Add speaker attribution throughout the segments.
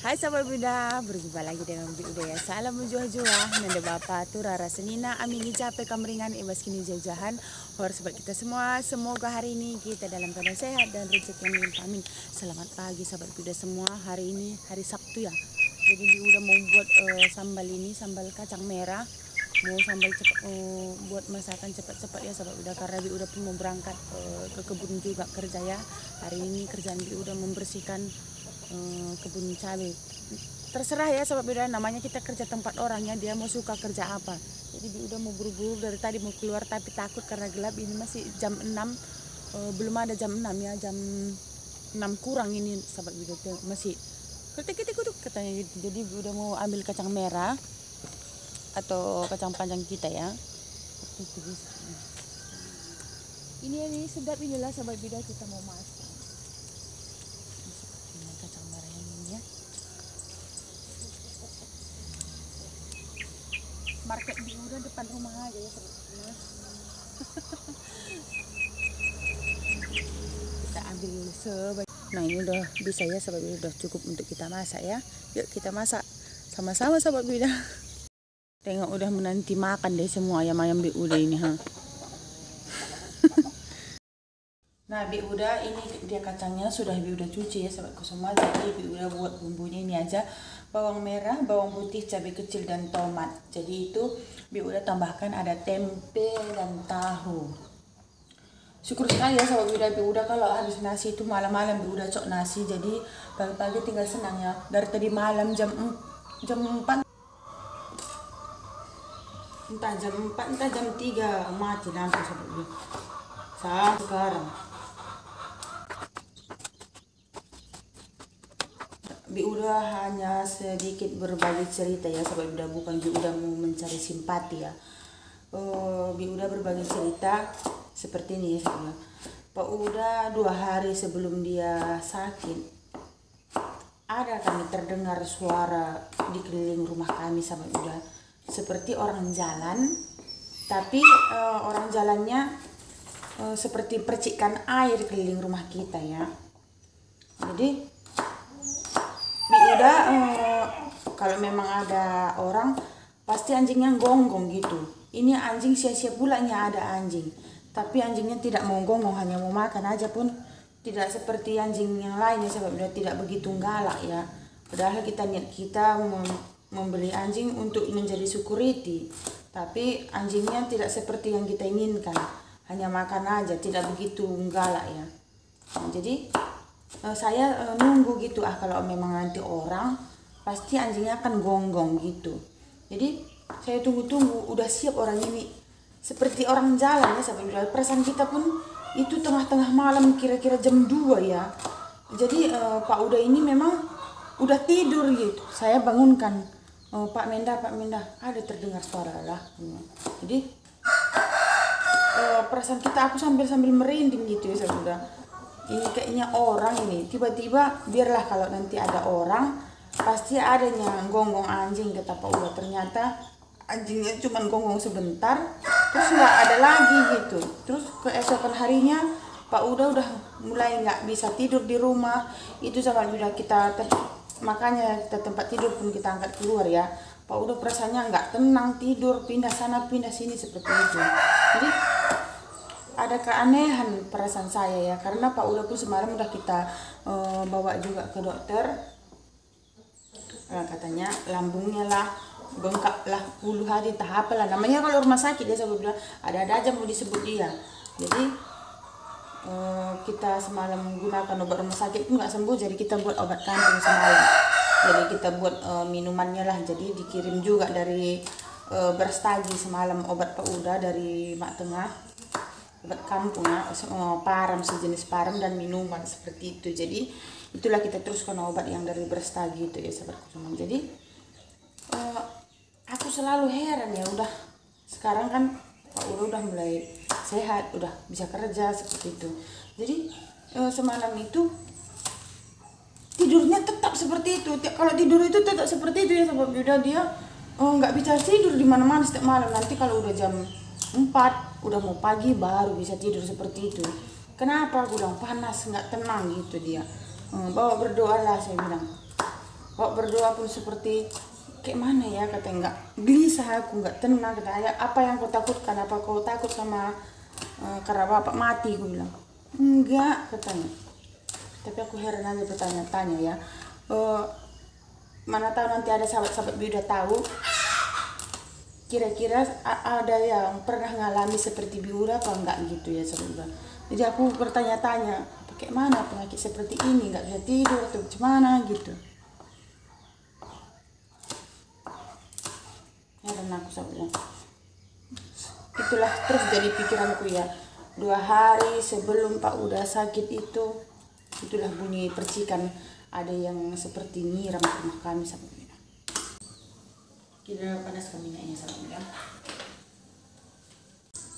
Speaker 1: Hai sahabat Buddha, berjumpa lagi dengan Buddha ya. Salam menjuah-juah, nanda bapa tu rara senina, amingi capek kameringan, ibas kini jauh-jauhan. Hor sobat kita semua, semoga hari ini kita dalam keadaan sehat dan rezeki yang melimpah. Amin. Selamat pagi sahabat Buddha semua. Hari ini hari Sabtu ya. Jadi udah mau buat sambal ini, sambal kacang merah. Mau sambal cepat, buat masakan cepat-cepat ya sahabat Buddha, karena udah pun mau berangkat ke kebun juga kerja ya. Hari ini kerjaan udah membersihkan kebun cabai. Terserah ya sobat Buddha, namanya kita kerja tempat orang ya, dia mau suka kerja apa. Jadi udah mau buru-buru dari tadi mau keluar tapi takut karena gelap. Ini masih jam 6, belum ada jam 6 ya, jam 6 kurang ini sobat Buddha, masih ketik-ketik katanya. Jadi udah mau ambil kacang merah atau kacang panjang kita ya. Ini sedap inilah sobat Buddha, kita mau masak kacang merah ini ya. Market di udah depan rumah aja ya sebetulnya. Kita ambil sebanyak. Nah ini udah bisa ya sahabat Buddha, udah cukup untuk kita masak ya. Yuk kita masak sama-sama sahabat Buddha. Tengok udah menanti makan deh semua ayam-ayam Buddha ini ha. Nah Buddha ini dia kacangnya sudah Buddha cuci ya sahabatku semua. Jadi Buddha buat bumbunya ini aja, bawang merah, bawang putih, cabai kecil dan tomat. Jadi itu Buddha tambahkan ada tempe dan tahu. Syukur sekali ya sahabat Buddha kalau habis nasi itu malam-malam Buddha cok nasi. Jadi pagi-pagi tinggal senang ya. Dari tadi malam jam 4 entah jam 4 entah jam 3 mati lampu sahabat Buddha. Saat sekarang Buddha hanya sedikit berbagi cerita ya sahabat Buddha, bukan Buddha mau mencari simpati ya. Buddha berbagi cerita seperti ini ya sahabat. Pak Uda 2 hari sebelum dia sakit, ada kami terdengar suara di keliling rumah kami sahabat Buddha, seperti orang jalan, tapi orang jalannya seperti percikan air keliling rumah kita ya. Jadi Buddha kalau memang ada orang pasti anjingnya gonggong gitu. Ini anjing sia-sia pulanya ada anjing, tapi anjingnya tidak mau gonggong, hanya mau makan aja, pun tidak seperti anjing yang lainnya sahabat Buddha, tidak begitu galak ya. Padahal kita niat kita membeli anjing untuk menjadi security, tapi anjingnya tidak seperti yang kita inginkan, hanya makan aja, tidak begitu galak ya. Nah, jadi saya nunggu gitu kalau memang nanti orang pasti anjingnya akan gonggong gitu. Jadi saya tunggu-tunggu, udah siap orang ini seperti orang jalan ya sahabat. Perasaan kita pun itu tengah-tengah malam, kira-kira jam 2 ya. Jadi Pak Uda ini memang udah tidur gitu. Saya bangunkan, Pak Mendah, ada terdengar suara lah. Jadi perasaan kita, aku sambil merinding gitu ya sahabat. Ini kayaknya orang ini, tiba-tiba biarlah kalau nanti ada orang pasti adanya gonggong anjing kata Pak Uda. Ternyata anjingnya cuma gonggong sebentar terus nggak ada lagi gitu. Terus keesokan harinya Pak Uda udah mulai nggak bisa tidur di rumah itu sama udah kita makanya kita tempat tidur pun kita angkat keluar ya. Pak Uda perasaannya nggak tenang, tidur pindah sana pindah sini seperti itu. Jadi ada keanehan perasaan saya ya, karena Pak Uda pun semalam udah kita bawa juga ke dokter. Katanya lambungnya lah bengkak lah, puluh hari tahap lah namanya kalau rumah sakit ya sahabat Buddha, ada aja mau disebut dia. Jadi kita semalam menggunakan obat rumah sakit itu nggak sembuh, jadi kita buat obat kampung semalam. Jadi kita buat minumannya lah, jadi dikirim juga dari Brastagi semalam obat Pak Uda dari Mak Tengah, obat kampung ya, param, sejenis param dan minuman seperti itu. Jadi itulah kita teruskan obat yang dari Brastagi itu ya sahabatku semua. Jadi aku selalu heran ya, udah sekarang kan Pak Uda udah mulai sehat, udah bisa kerja seperti itu. Jadi semalam itu tidurnya tetap seperti itu. Kalau tidur itu tetap seperti itu ya sahabat Buddha, dia nggak bisa tidur di mana-mana setiap malam. Nanti kalau udah jam 4 udah mau pagi baru bisa tidur seperti itu. Kenapa? Aku bilang panas, nggak tenang gitu dia. Bawa berdoa lah saya bilang. Kalau berdoa pun seperti kayak mana ya, katanya, nggak gelisah aku, nggak tenang, katanya. Apa yang kau takutkan, apa kau takut sama karena bapak mati, aku bilang enggak, katanya. Tapi aku heran aja bertanya-tanya ya, mana tahu nanti ada sahabat-sahabat udah tahu, kira-kira ada yang pernah ngalami seperti Biura apa enggak gitu ya saudara. Jadi aku bertanya-tanya, kayak mana penyakit seperti ini, nggak bisa tidur atau gimana gitu. Heran aku saudara. Itulah terus jadi pikiranku ya. 2 hari sebelum Pak Uda sakit itulah bunyi percikan, ada yang seperti nyiram ke rumah kami saudara. Kira panas minyaknya saudara.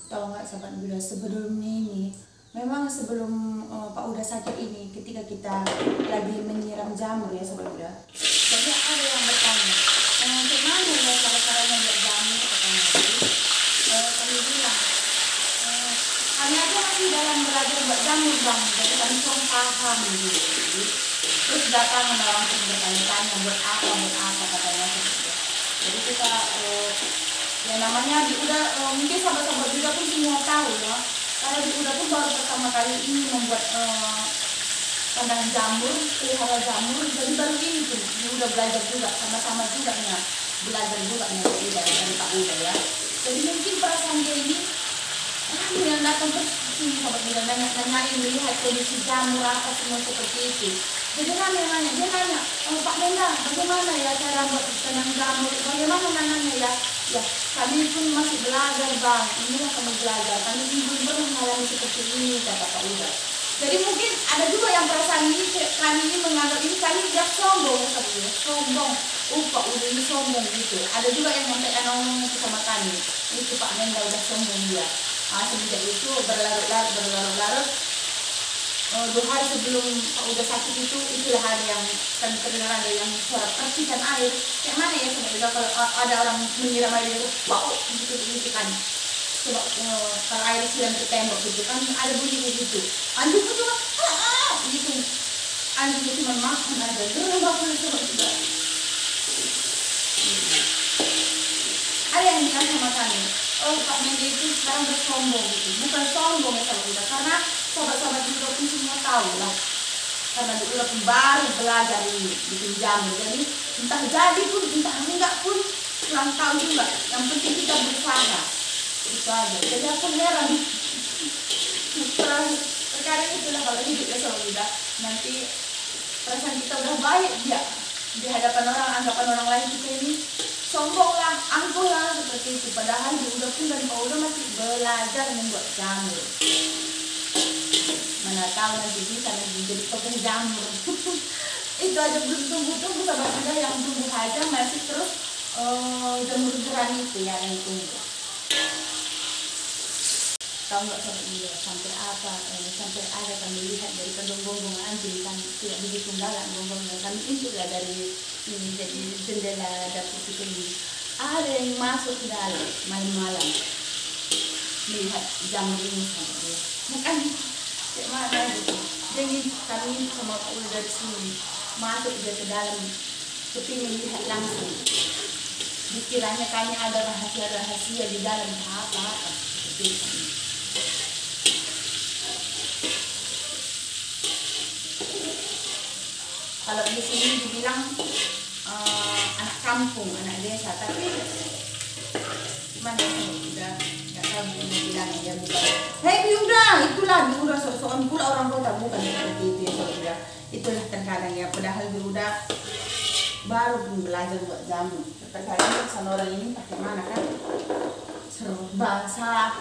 Speaker 1: Tahu nggak sahabat Bila, sebelumnya ini memang sebelum Pak Uda sakit ini, ketika kita lagi menyiram jamur ya sahabat Bila, jadi ada yang bertanya, gimana ya cara-caranya buat jamur, katanya. Kami bilang, kami aja masih dalam belajar buat jamur bang, jadi kami kurang paham gitu. Terus datang orang terus bertanya-tanya buat apa katanya. Jadi kita ya namanya udah mungkin sahabat-sahabat juga pun semua tahu ya, karena udah pun baru pertama kali ini membuat kandang jamur, pelihara jamur, jadi baru ini pun udah belajar juga, sama-sama juga nih belajar juga nih dari Pak Uda ya. Jadi mungkin perasaan dia ini yang datang terus sini sahabat bilang nanyain melihat kondisi jamur apa semua seperti itu. Jadi dia nanya, Pak Menda, bagaimana ya cara buat kandang jamur, bagaimana nanamnya ya? Ya kami pun masih belajar bang, inilah kami belajar, kami belum pernah mengalami seperti ini, kata Pak Uda. Jadi mungkin ada juga yang perasaan ini, kami ini menganggap ini kami tidak sombong ya saudara, sombong. Pak Uda ini sombong gitu. Ada juga yang ngomong itu sama kami, itu Pak Menda udah sombong dia. Semenjak itu berlarut-larut 2 hari sebelum Pak Uda sakit itulah hari yang kami terdengar ada yang suara percikan air. Kayak mana ya sebenarnya kalau ada orang menyiram air itu, wow gitu kan. Coba kalau air siram ke tembok gitu kan ada bunyi gitu. Anjing pun cuma gitu. Anjing cuma makan aja, gerah banget coba juga. Ada yang bilang sama kami, Pak Menda itu sekarang bersombong gitu. Bukan sombong ya sahabat Uda, karena sahabat-sahabat juga pun semua tahu lah. Karena Uda pun baru belajar ini bikin jamur, jadi entah jadi pun entah enggak pun kurang tahu juga. Yang penting kita berusaha, itu aja. Jadi aku heran. Terkadang itulah kalau hidup ya sahabat Uda, nanti perasaan kita udah baik ya di hadapan orang, anggapan orang lain kita ini sombong lah, angkuh lah seperti itu. Padahal di Uda pun dan Pak Uda masih belajar membuat jamur. Mana tahu nanti bisa jadi tukang jamur. Itu aja belum tumbuh sahabat Uda, yang tumbuh aja masih terus jamur gerani itu ya yang tumbuh. Tahu nggak sahabat Uda sampai apa? Sampai ada kami lihat dari gonggong anjing kan tidak begitu galak gonggongnya. Kami itu lah dari ini jadi jendela dapur kita ini. Ada yang masuk ke dalam main malam melihat jamur ini sahabat Uda. Makanya kayak mana gitu. Jadi kami sama Pak Uda dari sini masuk dia ke dalam, kepingin lihat langsung. Dikiranya kayaknya ada rahasia di dalam apa-apa seperti itu. Kalau di sini dibilang anak kampung, anak desa, tapi mana udah nggak tahu bilang dia bukan. Hei Biuda, itulah Biuda soal pula orang kota, bukan seperti itu ya saudara. Itulah terkadang ya, padahal Biuda baru pun belajar buat jamu. Terkadang sama orang ini pakai mana kan? Serba basah.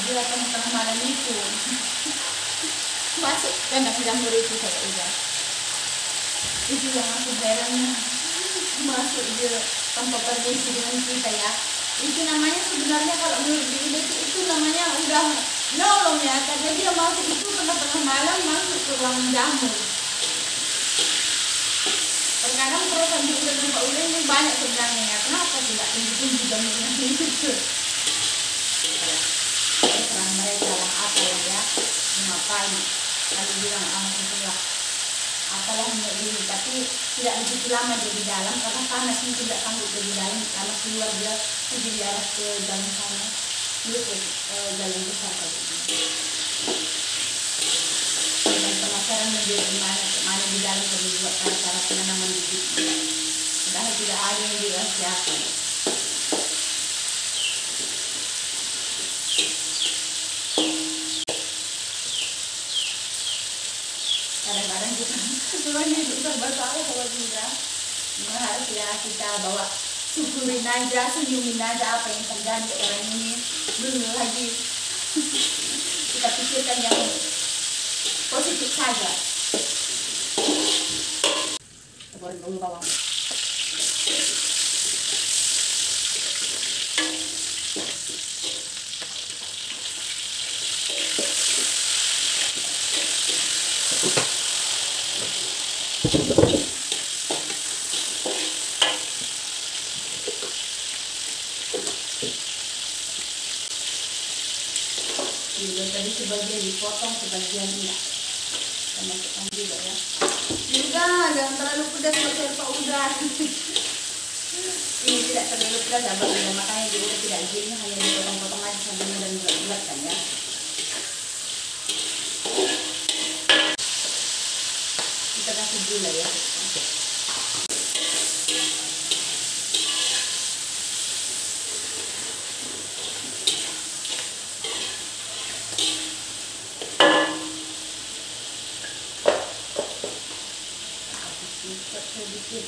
Speaker 1: Dia tengah malam itu masuk kandang jamur itu saya udah. Itu yang aku heran, masuk dia tanpa permisi dengan kita ya. Itu namanya sebenarnya kalau menurut dia itu namanya udah nolong ya, karena dia masuk itu tengah malam masuk ke ruang jamur. kadang kalau sambil udah jumpa udah ini banyak sebenarnya ya. Kenapa tidak tinggi-tinggi jamurnya gitu? Terserah mereka lah apa ya, ngapain? Kami bilang alhamdulillah. Apalah ini, tapi tidak begitu lama dia di dalam karena panas ini tidak sanggup dia di dalam karena keluar dia pergi di arah ke jalan sana, itu jalan besar tadi. Dan penasaran dia mana di dalam kami buat cara penanaman bibit. Padahal tidak ada yang dirahasiakan. Kadang-kadang kita memang hidup serba salah kalau tidak. Memang harus ya kita bawa syukurin aja, senyumin aja apa yang terjadi orang ini. Belum lagi kita pikirkan yang positif saja. Goreng dulu bawang. Juga tadi sebagian dipotong, sebagian tidak. Kita masukkan juga ya. Juga jangan terlalu pedas buat Pak Uda. Ini tidak terlalu pedas sahabat Uda, makanya dia udah tidak giling, hanya dipotong-potong aja sambil dan bulat kan ya. Kita kasih gula ya. Sedikit.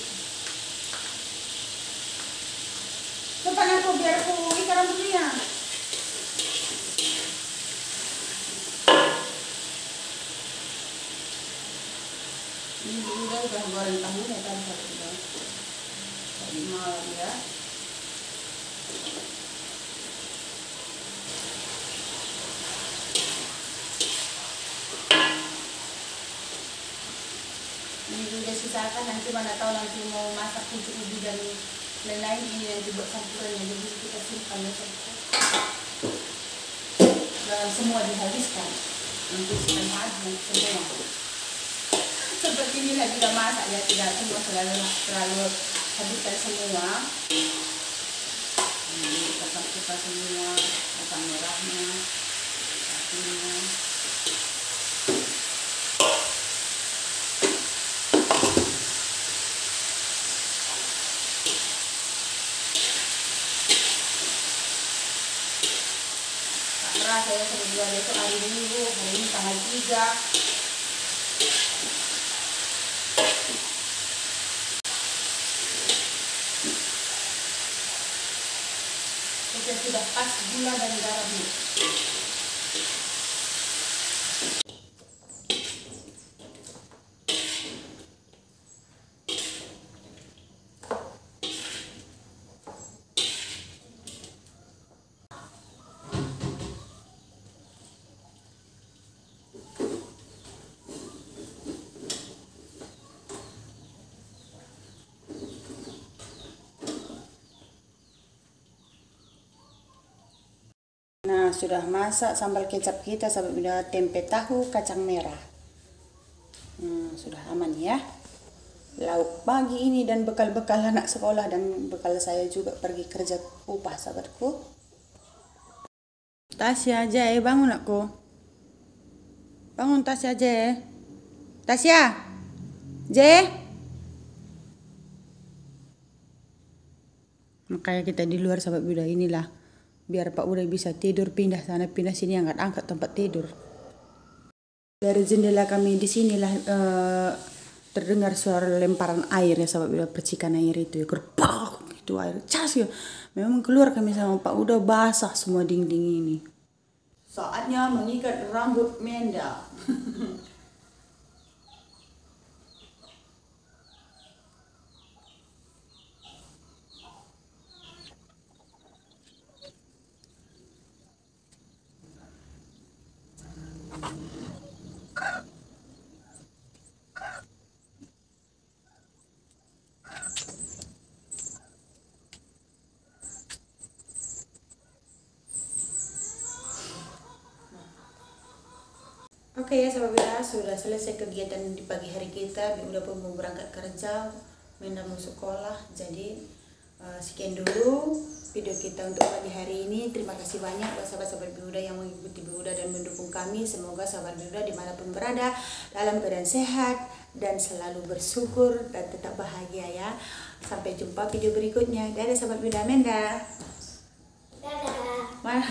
Speaker 1: Cepat aku biar aku ikan rambutnya. Ini udah goreng tahunya kan sudah. Tadi malam ya. Ini juga sisakan, nanti mana tahu nanti mau masak pucuk ubi dan lain-lain, ini nanti buat campurannya, jadi kita simpan besok. Jangan semua dihabiskan, nanti simpan habis semua. Seperti inilah juga masak ya, tidak semua terlalu habiskan semua. Ini kita campurkan semua, asam merahnya, asinnya. Saya sudah besok hari Minggu, hari ini tanggal 3. Oke, sudah pas gula dan garamnya. Nah, sudah masak sambal kecap kita, sudah tempe tahu kacang merah. Sudah aman ya. Lauk pagi ini dan bekal-bekal anak sekolah dan bekal saya juga pergi kerja upah sahabatku. Tasya aja bangun aku. Bangun Tasya aja. Tasya. J. Makanya kita di luar sahabat Buddha inilah. Biar Pak Uda bisa tidur, pindah sana pindah sini, angkat-angkat tempat tidur. Dari jendela kami di sinilah terdengar suara lemparan air ya sahabat Uda, percikan air itu ya, gerpak itu air cas ya. Memang keluar kami sama Pak Uda basah semua dinding ini. Saatnya mengikat rambut Menda. Oke ya sahabat Bunda, sudah selesai kegiatan di pagi hari kita. Udah pun mau berangkat kerja, Menda mau sekolah. Jadi sekian dulu video kita untuk pagi hari ini. Terima kasih banyak buat sahabat-sahabat Bunda yang mengikuti Bunda dan mendukung kami. Semoga sahabat Bunda dimanapun berada dalam keadaan sehat dan selalu bersyukur dan tetap bahagia ya. Sampai jumpa video berikutnya. Dadah sahabat Bunda Menda.
Speaker 2: Dadah.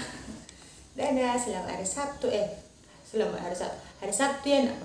Speaker 1: Dadah, selamat hari Sabtu. Selamat hari Sabtu. Hari Sabtu ya nak?